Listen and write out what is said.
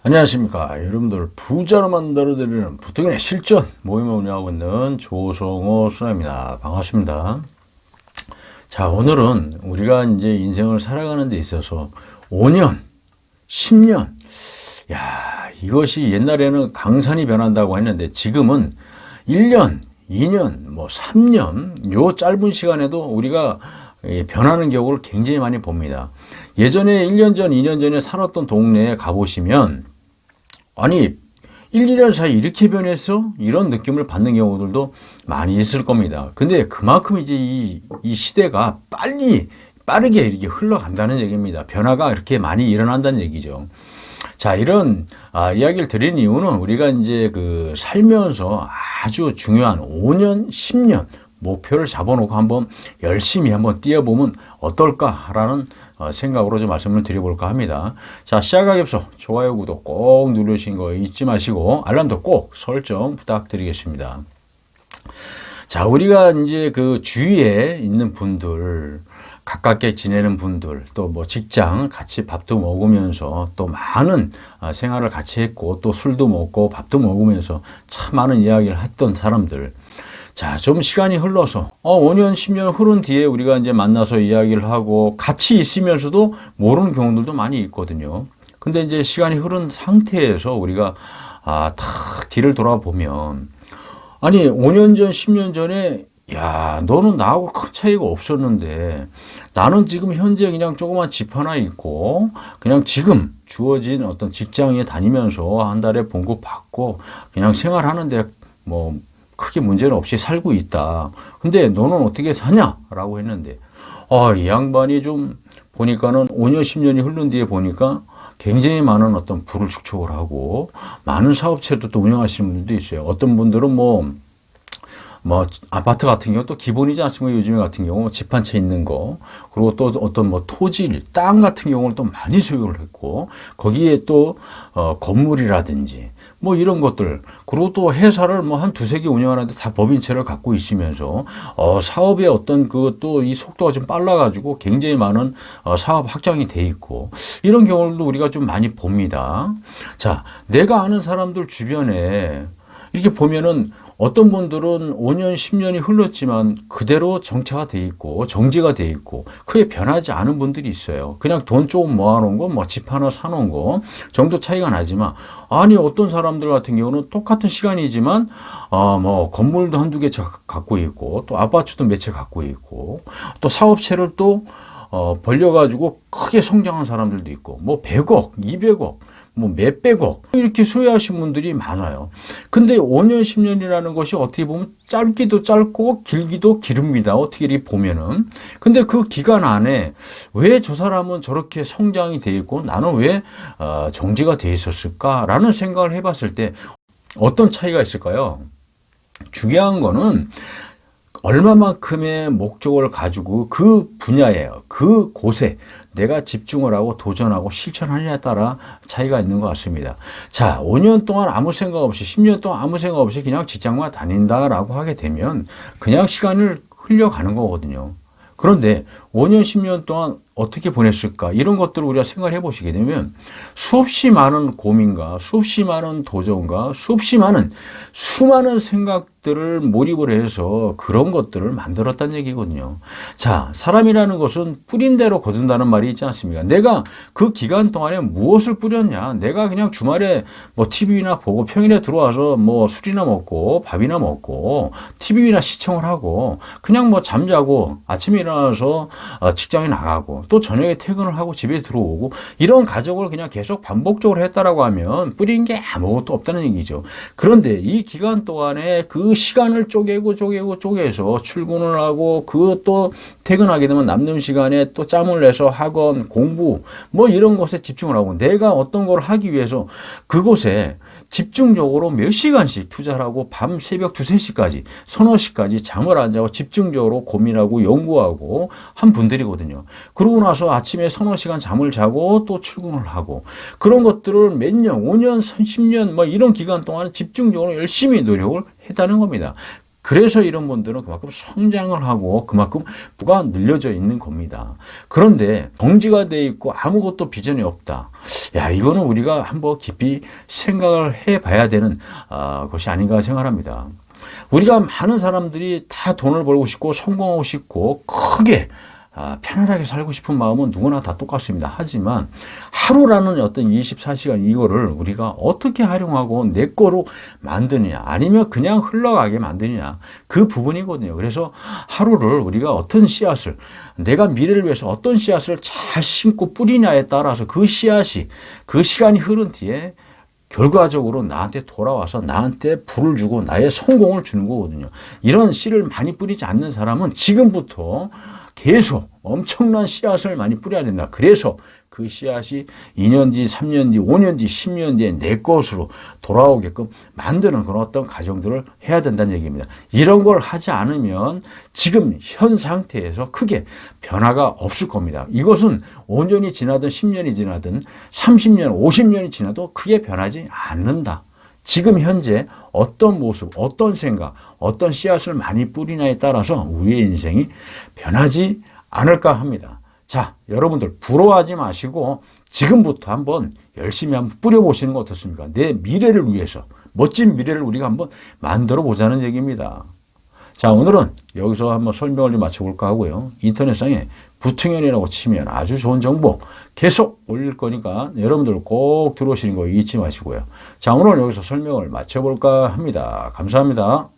안녕하십니까. 여러분들 부자로 만들어드리는 부통인의 실전 모임을 운영하고 있는 조성호 수사입니다. 반갑습니다. 자, 오늘은 우리가 이제 인생을 살아가는 데 있어서 5년, 10년, 이것이 옛날에는 강산이 변한다고 했는데 지금은 1년, 2년, 3년, 요 짧은 시간에도 우리가 변하는 경우를 굉장히 많이 봅니다. 예전에 1년 전, 2년 전에 살았던 동네에 가보시면 아니 1, 2년 사이 이렇게 변했어? 이런 느낌을 받는 경우들도 많이 있을 겁니다. 근데 그만큼 이제 이 시대가 빠르게 이렇게 흘러간다는 얘기입니다. 변화가 이렇게 많이 일어난다는 얘기죠. 자, 이런 이야기를 드린 이유는 우리가 이제 살면서 아주 중요한 5년, 10년 목표를 잡아놓고 한번 열심히 한번 뛰어보면 어떨까라는 생각으로 좀 말씀을 드려볼까 합니다. 자, 시작하기 앞서 좋아요, 구독 꼭 누르신 거 잊지 마시고 알람도 꼭 설정 부탁드리겠습니다. 자, 우리가 이제 주위에 있는 분들, 가깝게 지내는 분들, 또 직장 같이 밥도 먹으면서 또 많은 생활을 같이 했고 또 술도 먹고 밥도 먹으면서 참 많은 이야기를 했던 사람들. 자, 좀 시간이 흘러서 5년, 10년 흐른 뒤에 우리가 이제 만나서 이야기를 하고 같이 있으면서도 모르는 경우들도 많이 있거든요. 근데 이제 시간이 흐른 상태에서 우리가 탁 뒤를 돌아보면 아니 5년 전, 10년 전에 너는 나하고 큰 차이가 없었는데 나는 지금 현재 그냥 조그만 집 하나 있고 그냥 지금 주어진 어떤 직장에 다니면서 한 달에 봉급 받고 그냥 생활하는데 크게 문제는 없이 살고 있다. 근데 너는 어떻게 사냐? 라고 했는데, 이 양반이 좀 보니까는 5년, 10년이 흐른 뒤에 보니까 굉장히 많은 어떤 부를 축적을 하고, 많은 사업체도 또 운영하시는 분들도 있어요. 어떤 분들은 아파트 같은 경우 또 기본이지 않습니까? 요즘에 같은 경우 집 한 채 있는 거, 그리고 또 어떤 토지, 땅 같은 경우를 또 많이 소유를 했고, 거기에 또, 건물이라든지, 이런 것들, 그리고 또 회사를 한 두세 개 운영하는데 다 법인체를 갖고 있으면서, 사업의 어떤 또 이 속도가 좀 빨라가지고 굉장히 많은 사업 확장이 돼 있고, 이런 경우도 우리가 좀 많이 봅니다. 자, 내가 아는 사람들 주변에 이렇게 보면은 어떤 분들은 5년, 10년이 흘렀지만 그대로 정체가 돼 있고 정지가 돼 있고 크게 변하지 않은 분들이 있어요. 그냥 돈 조금 모아놓은 거, 집 하나 사놓은 거 정도 차이가 나지만 아니 어떤 사람들 같은 경우는 똑같은 시간이지만 건물도 한두 개 갖고 있고 또 아파트도 몇 채 갖고 있고 또 사업체를 또 벌려가지고 크게 성장한 사람들도 있고 100억, 200억 몇백억 이렇게 소유하신 분들이 많아요. 근데 5년, 10년이라는 것이 어떻게 보면 짧기도 짧고 길기도 기릅니다. 어떻게 이렇게 보면은. 근데 그 기간 안에 왜 저 사람은 저렇게 성장이 돼 있고 나는 왜 정지가 돼 있었을까라는 생각을 해봤을 때 어떤 차이가 있을까요? 중요한 거는 얼마만큼의 목적을 가지고 그 분야에, 그 곳에 내가 집중을 하고 도전하고 실천하느냐에 따라 차이가 있는 것 같습니다. 자, 5년 동안 아무 생각 없이, 10년 동안 아무 생각 없이 그냥 직장만 다닌다라고 하게 되면 그냥 시간을 흘려가는 거거든요. 그런데 5년, 10년 동안 어떻게 보냈을까? 이런 것들을 우리가 생각을 해보시게 되면 수없이 많은 고민과 수없이 많은 도전과 수없이 많은 수많은 생각들을 몰입을 해서 그런 것들을 만들었다는 얘기거든요. 자, 사람이라는 것은 뿌린 대로 거둔다는 말이 있지 않습니까? 내가 그 기간 동안에 무엇을 뿌렸냐? 내가 그냥 주말에 TV나 보고 평일에 들어와서 술이나 먹고 밥이나 먹고 TV나 시청을 하고 그냥 잠자고 아침에 일어나서 직장에 나가고 또 저녁에 퇴근을 하고 집에 들어오고 이런 가정을 그냥 계속 반복적으로 했다라고 하면 뿌린 게 아무것도 없다는 얘기죠. 그런데 이 기간 동안에 그 시간을 쪼개서 출근을 하고 또 퇴근하게 되면 남는 시간에 또 짬을 내서 학원, 공부 이런 것에 집중을 하고 내가 어떤 걸 하기 위해서 그곳에 집중적으로 몇 시간씩 투자를 하고 밤 새벽 2, 3시까지 서너 시까지 잠을 안 자고 집중적으로 고민하고 연구하고 한 분들이거든요. 그러고 나서 아침에 서너 시간 잠을 자고 또 출근을 하고 그런 것들을 몇 년, 5년, 10년 이런 기간 동안 집중적으로 열심히 노력을 했다는 겁니다. 그래서 이런 분들은 그만큼 성장을 하고 그만큼 부가 늘려져 있는 겁니다. 그런데 정지가 돼 있고 아무것도 비전이 없다. 야, 이거는 우리가 한번 깊이 생각을 해봐야 되는 것이 아닌가 생각합니다. 우리가 많은 사람들이 다 돈을 벌고 싶고 성공하고 싶고 크게 편안하게 살고 싶은 마음은 누구나 다 똑같습니다. 하지만 하루라는 어떤 24시간 이거를 우리가 어떻게 활용하고 내 거로 만드느냐 아니면 그냥 흘러가게 만드느냐 그 부분이거든요. 그래서 하루를 우리가 어떤 씨앗을 내가 미래를 위해서 어떤 씨앗을 잘 심고 뿌리냐에 따라서 그 씨앗이 그 시간이 흐른 뒤에 결과적으로 나한테 돌아와서 나한테 불을 주고 나의 성공을 주는 거거든요. 이런 씨를 많이 뿌리지 않는 사람은 지금부터 계속 엄청난 씨앗을 많이 뿌려야 된다. 그래서 그 씨앗이 2년 뒤, 3년 뒤, 5년 뒤, 10년 뒤에 내 것으로 돌아오게끔 만드는 그런 어떤 과정들을 해야 된다는 얘기입니다. 이런 걸 하지 않으면 지금 현 상태에서 크게 변화가 없을 겁니다. 이것은 5년이 지나든 10년이 지나든 30년, 50년이 지나도 크게 변하지 않는다. 지금 현재 어떤 모습, 어떤 생각, 어떤 씨앗을 많이 뿌리냐에 따라서 우리의 인생이 변하지 않을까 합니다. 자, 여러분들 부러워하지 마시고 지금부터 한번 열심히 한번 뿌려보시는 거 어떻습니까? 내 미래를 위해서, 멋진 미래를 우리가 한번 만들어 보자는 얘기입니다. 자, 오늘은 여기서 한번 설명을 좀 마쳐볼까 하고요. 인터넷상에 부통연이라고 치면 아주 좋은 정보 계속 올릴 거니까 여러분들 꼭 들어오시는 거 잊지 마시고요. 자, 오늘 여기서 설명을 마쳐볼까 합니다. 감사합니다.